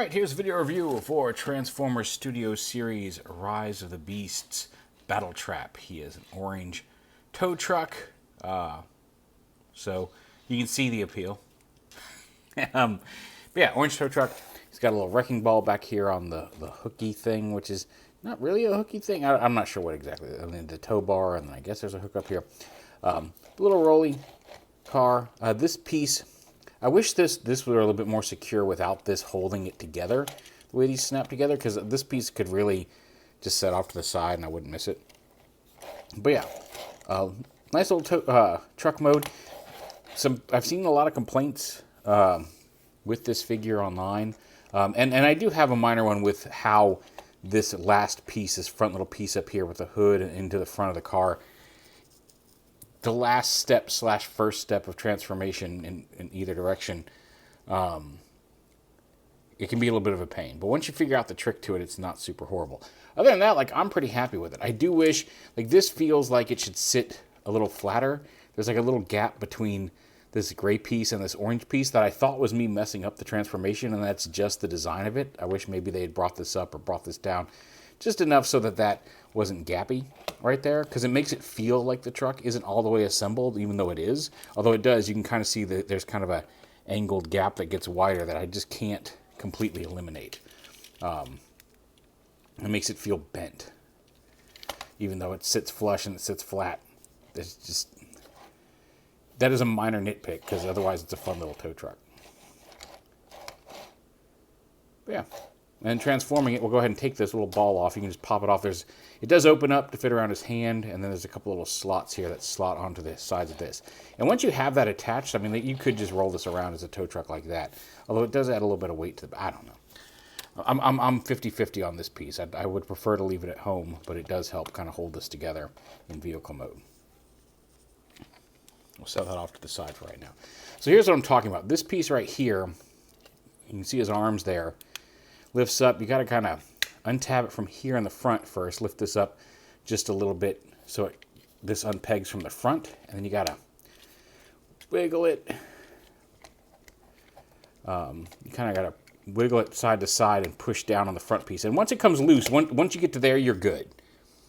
Alright, here's a video review for Transformers Studio Series Rise of the Beasts BATTLETRAP. He is an orange tow truck, so you can see the appeal. But yeah, orange tow truck. He's got a little wrecking ball back here on the hooky thing, which is not really a hooky thing. I'm not sure what exactly. I mean, the tow bar, and then I guess there's a hook up here. Little rolly car. This piece, I wish this were a little bit more secure without this holding it together, the way these snap together, because this piece could really just set off to the side and I wouldn't miss it. But yeah, nice little truck mode. I've seen a lot of complaints with this figure online, and I do have a minor one with how this last piece, this front little piece up here with the hood and into the front of the car, the last step / first step of transformation in either direction, it can be a little bit of a pain. But once you figure out the trick to it, it's not super horrible. Other than that, like, I'm pretty happy with it. I do wish, like, this feels like it should sit a little flatter. There's like a little gap between this gray piece and this orange piece that I thought was me messing up the transformation, and that's just the design of it. I wish maybe they had brought this up or brought this down just enough so that wasn't gappy right there, because it makes it feel like the truck isn't all the way assembled, even though it is. Although it does, you can kind of see that there's kind of a angled gap that gets wider that I just can't completely eliminate. It makes it feel bent, even though it sits flush and it sits flat. It's just, that is a minor nitpick, because otherwise it's a fun little tow truck. But yeah. And transforming it, we'll go ahead and take this little ball off. You can just pop it off. It does open up to fit around his hand, and then there's a couple little slots here that slot onto the sides of this. And once you have that attached, I mean, you could just roll this around as a tow truck like that. Although it does add a little bit of weight to the, I don't know. I'm 50-50 on this piece. I would prefer to leave it at home, but it does help kind of hold this together in vehicle mode. We'll set that off to the side for right now. So here's what I'm talking about. This piece right here, you can see his arms there, lifts up. You got to kind of untab it from here in the front first. Lift this up just a little bit so this unpegs from the front, and then you got to wiggle it. You kind of got to wiggle it side to side and push down on the front piece. And once it comes loose, once you get to there, you're good.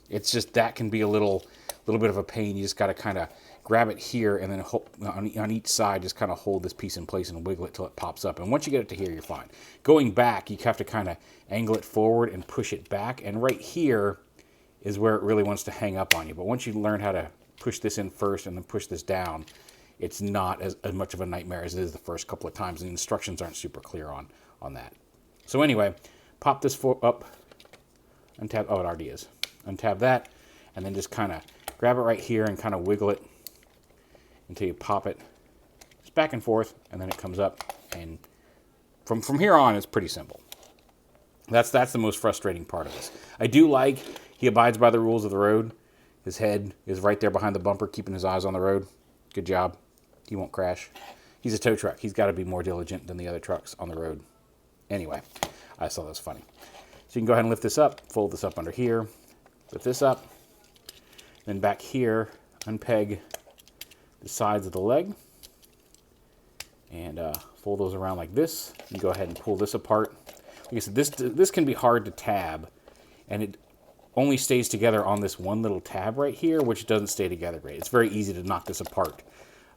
It's just that can be a little bit of a pain. You just got to kind of grab it here, and then on each side, just kind of hold this piece in place and wiggle it till it pops up. And once you get it to here, you're fine. Going back, you have to kind of angle it forward and push it back. And right here is where it really wants to hang up on you. But once you learn how to push this in first and then push this down, it's not as much of a nightmare as it is the first couple of times. And the instructions aren't super clear on that. So anyway, pop this up, untab, oh, it already is. Untab that, and then just kind of grab it right here and kind of wiggle it until you pop it. It's back and forth, and then it comes up. And from here on, it's pretty simple. That's the most frustrating part of this. I do like he abides by the rules of the road. His head is right there behind the bumper, keeping his eyes on the road. Good job. He won't crash. He's a tow truck. He's got to be more diligent than the other trucks on the road. Anyway, I thought that was funny. So you can go ahead and lift this up, fold this up under here, lift this up, then back here, unpeg the sides of the leg, and fold those around like this. You go ahead and pull this apart. Like I said, this can be hard to tab, and it only stays together on this one little tab right here, which doesn't stay together great. It's very easy to knock this apart,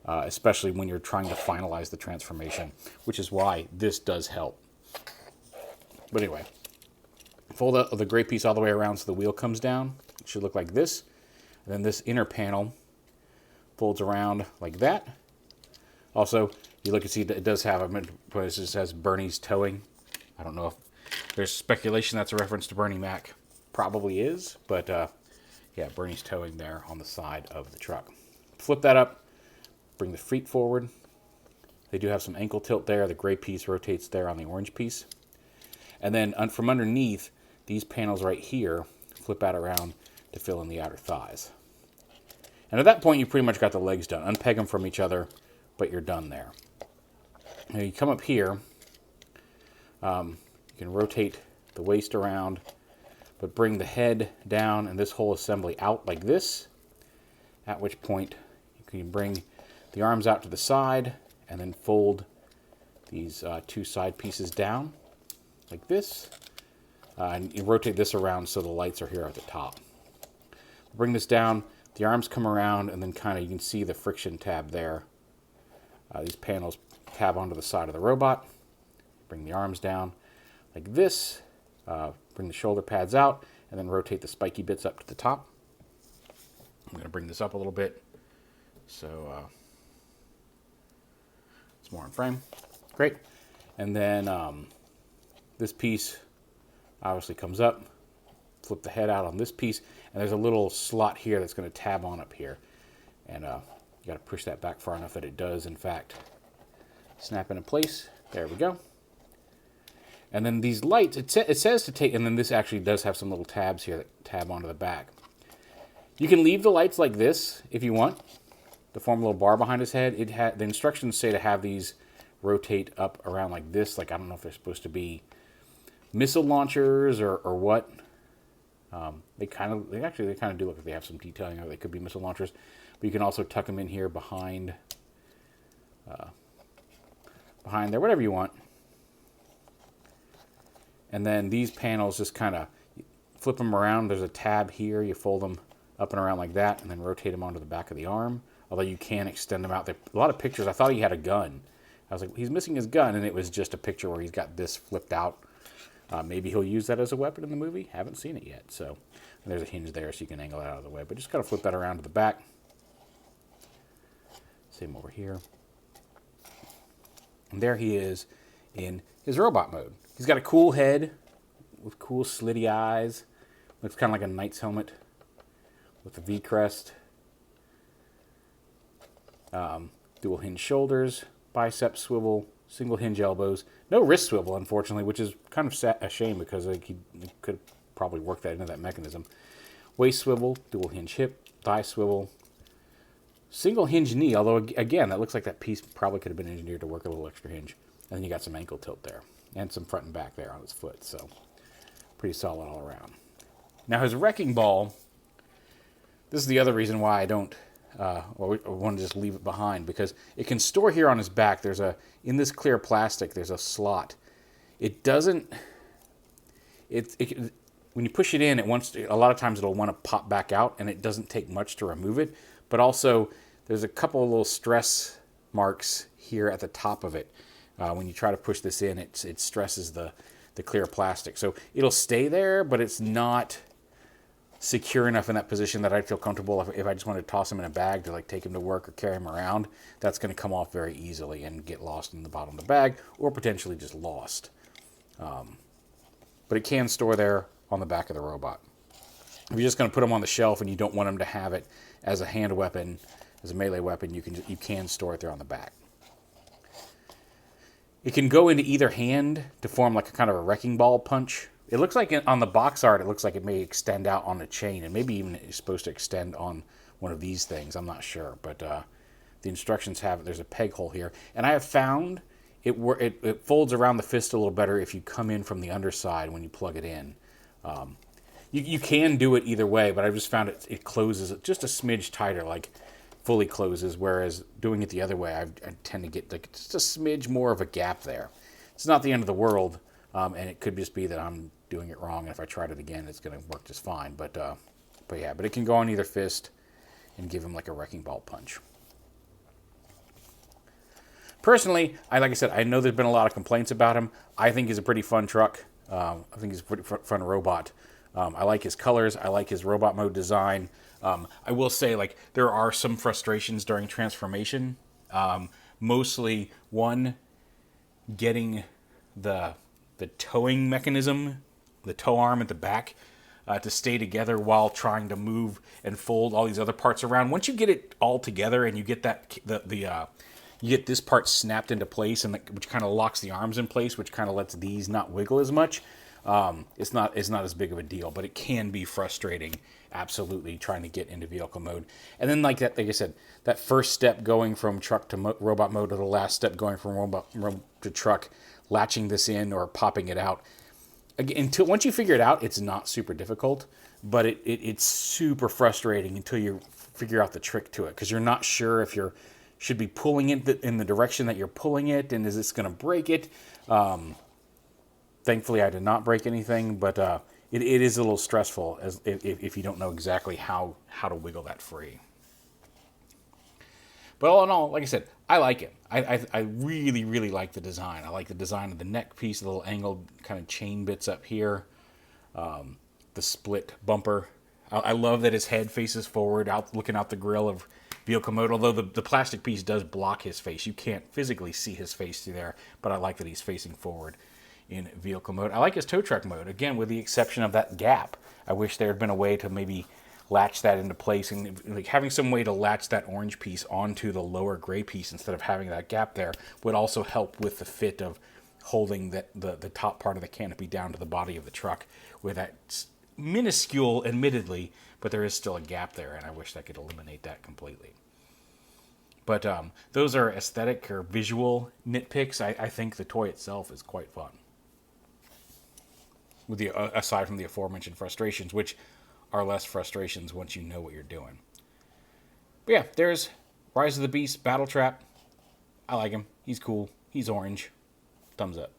especially when you're trying to finalize the transformation, which is why this does help. But anyway, fold the gray piece all the way around so the wheel comes down. It should look like this. And then this inner panel folds around like that. Also, you look and see that it does have it just says Bernie's towing. I don't know if there's speculation that's a reference to Bernie Mac. Probably is, but yeah, Bernie's towing there on the side of the truck. Flip that up, bring the feet forward. They do have some ankle tilt there. The gray piece rotates there on the orange piece. And then from underneath, these panels right here flip out around to fill in the outer thighs. And at that point, you pretty much got the legs done. Unpeg them from each other, but you're done there. Now you come up here, you can rotate the waist around, but bring the head down and this whole assembly out like this, at which point you can bring the arms out to the side and then fold these two side pieces down like this. And you rotate this around so the lights are here at the top. Bring this down, the arms come around, and then kind of you can see the friction tab there. These panels tab onto the side of the robot. Bring the arms down like this. Bring the shoulder pads out, and then rotate the spiky bits up to the top. I'm going to bring this up a little bit so it's more in frame. Great. And then this piece obviously comes up. Flip the head out on this piece, and there's a little slot here that's going to tab on up here. And you got to push that back far enough that it does, in fact, snap into place. There we go. And then these lights, it says to take, and then this actually does have some little tabs here that tab onto the back. You can leave the lights like this if you want, to form a little bar behind his head. The instructions say to have these rotate up around like this. Like, I don't know if they're supposed to be missile launchers or what. They kind of do look like they have some detailing, or they could be missile launchers. But you can also tuck them in here behind there, whatever you want. And then these panels just kind of flip them around. There's a tab here. You fold them up and around like that, and then rotate them onto the back of the arm. Although you can extend them out. There a lot of pictures. I thought he had a gun. I was like, he's missing his gun, and it was just a picture where he's got this flipped out. Maybe he'll use that as a weapon in the movie. Haven't seen it yet. So and there's a hinge there, so you can angle that out of the way. But just kind of flip that around to the back. Same over here. And there he is in his robot mode. He's got a cool head with cool slitty eyes. Looks kind of like a knight's helmet with a V crest. Dual hinge shoulders, bicep swivel, single hinge elbows. No wrist swivel, unfortunately, which is kind of a shame because he could probably work that into that mechanism. Waist swivel, dual hinge hip, thigh swivel, single hinge knee, although again, that looks like that piece probably could have been engineered to work a little extra hinge. And then you got some ankle tilt there and some front and back there on his foot, so pretty solid all around. Now his wrecking ball, this is the other reason why I don't or want to just leave it behind, because it can store here on his back. In this clear plastic, there's a slot. It doesn't, when you push it in, a lot of times it'll want to pop back out, and it doesn't take much to remove it. But also, there's a couple of little stress marks here at the top of it. When you try to push this in, it stresses the clear plastic. So it'll stay there, but it's not secure enough in that position that I'd feel comfortable if I just wanted to toss him in a bag to like take him to work or carry him around. That's going to come off very easily and get lost in the bottom of the bag, or potentially just lost. But it can store there on the back of the robot. If you're just going to put him on the shelf and you don't want him to have it as a hand weapon, as a melee weapon, you can store it there on the back. It can go into either hand to form like a kind of a wrecking ball punch. It looks like on the box art, it looks like it may extend out on a chain, and maybe even it's supposed to extend on one of these things. I'm not sure, but the instructions have it. There's a peg hole here, and I have found it folds around the fist a little better if you come in from the underside when you plug it in. You can do it either way, but I've just found it closes just a smidge tighter, like fully closes, whereas doing it the other way, I tend to get like just a smidge more of a gap there. It's not the end of the world, and it could just be that I'm doing it wrong, and if I tried it again, it's going to work just fine. But it can go on either fist and give him like a wrecking ball punch. Personally, like I said, I know there's been a lot of complaints about him. I think he's a pretty fun truck. I think he's a pretty fun robot. I like his colors. I like his robot mode design. I will say, like, there are some frustrations during transformation. Mostly, one, getting the towing mechanism, the tow arm at the back, to stay together while trying to move and fold all these other parts around. Once you get it all together and you get that you get this part snapped into place, which kind of locks the arms in place, which kind of lets these not wiggle as much. It's not as big of a deal, but it can be frustrating. Absolutely, trying to get into vehicle mode, and then like I said, that first step going from truck to robot mode, or the last step going from robot to truck, latching this in or popping it out. Again, once you figure it out, it's not super difficult, but it's super frustrating until you figure out the trick to it, because you're not sure if you should be pulling it in the direction that you're pulling it, and is this going to break it? Thankfully, I did not break anything, but it is a little stressful as if you don't know exactly how to wiggle that free. But all in all, like I said, I like it. I really, really like the design. I like the design of the neck piece, the little angled kind of chain bits up here, the split bumper. I love that his head faces forward, looking out the grill of vehicle mode, although the plastic piece does block his face. You can't physically see his face through there, but I like that he's facing forward in vehicle mode. I like his tow truck mode, again, with the exception of that gap. I wish there had been a way to maybe latch that into place, and like having some way to latch that orange piece onto the lower gray piece instead of having that gap there would also help with the fit of holding the top part of the canopy down to the body of the truck, where that's minuscule, admittedly, but there is still a gap there, and I wish I could eliminate that completely. But those are aesthetic or visual nitpicks. I think the toy itself is quite fun, with the aside from the aforementioned frustrations, which are less frustrations once you know what you're doing. But yeah, there's Rise of the Beast, BattleTrap. I like him. He's cool. He's orange. Thumbs up.